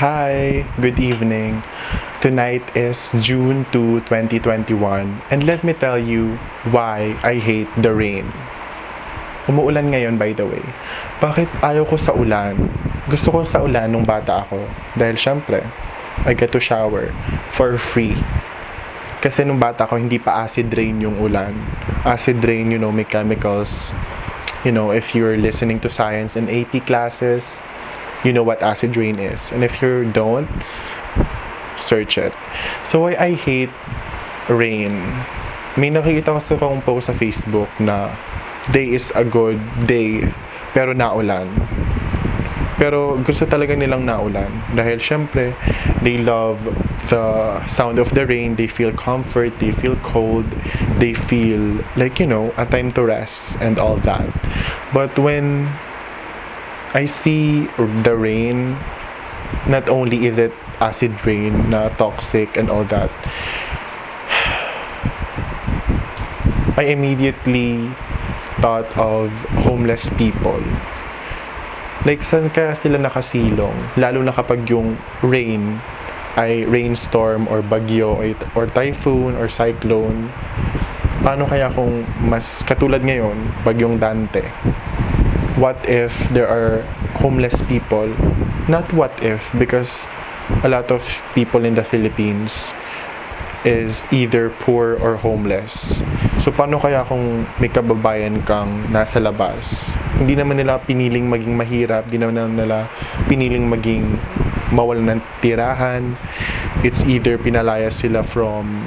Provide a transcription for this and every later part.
Hi, good evening. Tonight is June 2, 2021, and let me tell you why I hate the rain. Umuulan ngayon, by the way. Bakit ayaw ko sa ulan? Gusto ko sa ulan nung bata ako dahil syempre, I get to shower for free. Kasi nung bata ako, hindi pa acid rain yung ulan. Acid rain, may chemicals. If you're listening to science in AP classes, you know what acid rain is. And if you don't, search it. So why I hate rain. May nakikita kasi akong post sa Facebook na day is a good day pero naulan. Pero gusto talaga nilang naulan dahil syempre they love the sound of the rain, they feel comfort, they feel cold, they feel like a time to rest and all that. But when I see the rain, not only is it acid rain na toxic and all that, I immediately thought of homeless people. Like, saan kaya sila nakasilong? Lalo na kapag yung rain ay rainstorm or bagyo or typhoon or cyclone. Paano kaya kung mas katulad ngayon, bagyong Dante? What if there are homeless people? Not what if, because a lot of people in the Philippines is either poor or homeless. So paano kaya kung may kababayan kang nasa labas? Hindi naman nila piniling maging mahirap, hindi naman nila piniling maging mawalan ng tirahan. It's either pinalaya sila from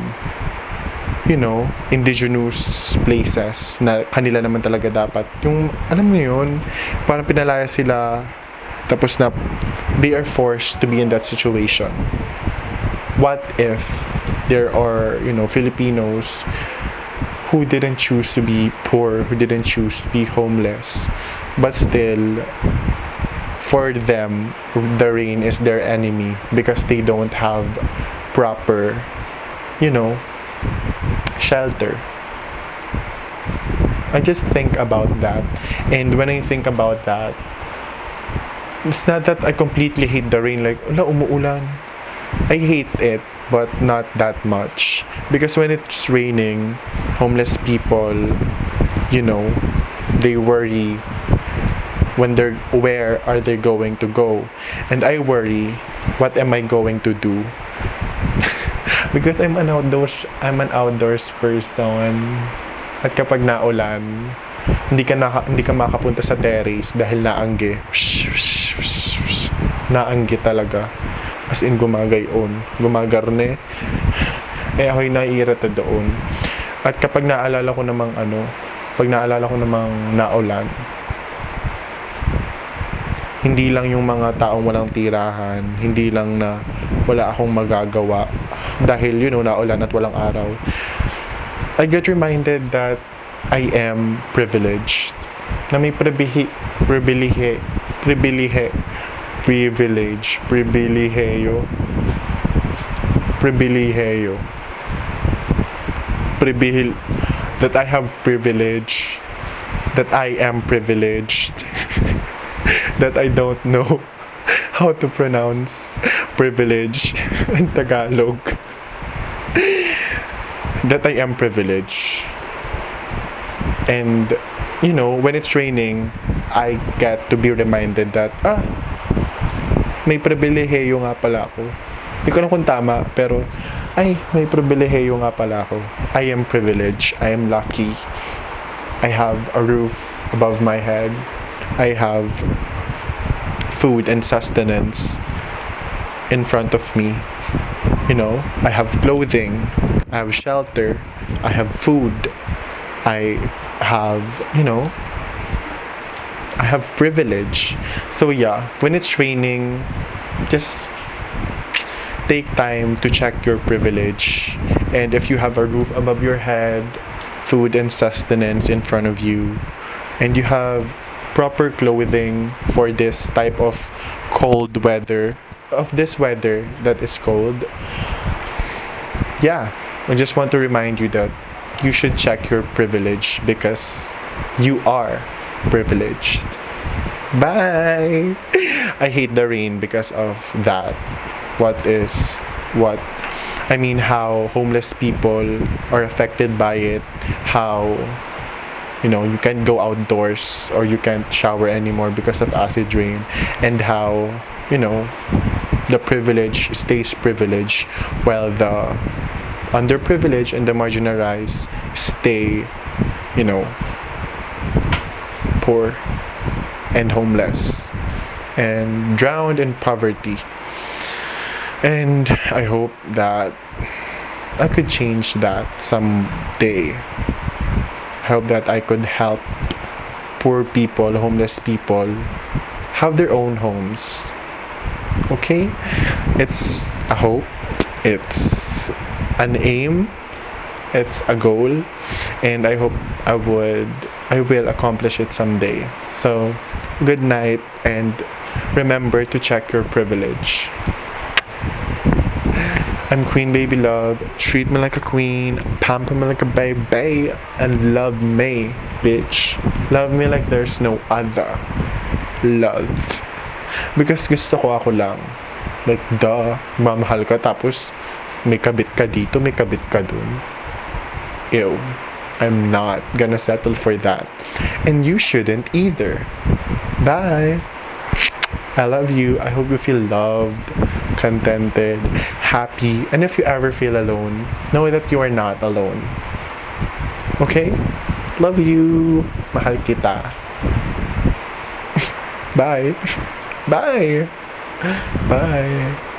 indigenous places na kanila naman talaga dapat. Yung, alam mo yun, parang pinalaya sila, tapos na, they are forced to be in that situation. What if there are, Filipinos who didn't choose to be poor, who didn't choose to be homeless, but still, for them, the rain is their enemy because they don't have proper, shelter. I just think about that, and when I think about that, it's not that I completely hate the rain, like, umuulan. I hate it, but not that much. Because when it's raining, homeless people, they worry where are they going to go? And I worry, what am I going to do? Because I'm an outdoors person. At kapag naulan, hindi ka makapunta sa terrace dahil naangge. Naangge talaga. As in gumagarne. Eh ako'y naiirita doon. At kapag naalala ko namang naulan, hindi lang yung mga taong walang tirahan, hindi lang na wala akong magagawa dahil naulan at walang araw. I get reminded that I am privileged. Na may pribileheyo that I have privilege, that I am privileged, that I don't know how to pronounce privilege in Tagalog, that I am privileged. And when it's raining, I get to be reminded that may pribileheyo nga pala ako. Hindi ko alam kung tama, pero may pribileheyo nga pala ako. I am privileged. I am lucky. I have a roof above my head. I have food and sustenance in front of me. I have clothing. I have shelter. I have food. I have, I have privilege. So yeah, when it's raining, just take time to check your privilege. And if you have a roof above your head, food and sustenance in front of you, and you have proper clothing for this type of cold weather, that is cold, yeah, I just want to remind you that you should check your privilege because you are privileged. Bye. I hate the rain because of that. What I mean, how homeless people are affected by it, how you can't go outdoors or you can't shower anymore because of acid rain, and how you know the privilege stays privileged while the underprivileged and the marginalized stay, you know, poor and homeless and drowned in poverty. And I hope that I could change that someday. I hope that I could help poor people, homeless people, have their own homes. Okay? It's a hope, it's an aim, it's a goal, and I hope I will accomplish it someday. So, good night, and remember to check your privilege. I'm Queen Baby Love. Treat me like a queen, pamper me like a baby, and love me, bitch. Love me like there's no other. Love. Because gusto ko ako lang. Like, duh, mamahal ka tapos may kabit ka dito, may kabit ka dun. Ew. I'm not gonna settle for that. And you shouldn't either. Bye. I love you. I hope you feel loved, contented, happy. And if you ever feel alone, know that you are not alone. Okay? Love you. Mahal kita. Bye. Bye. Bye.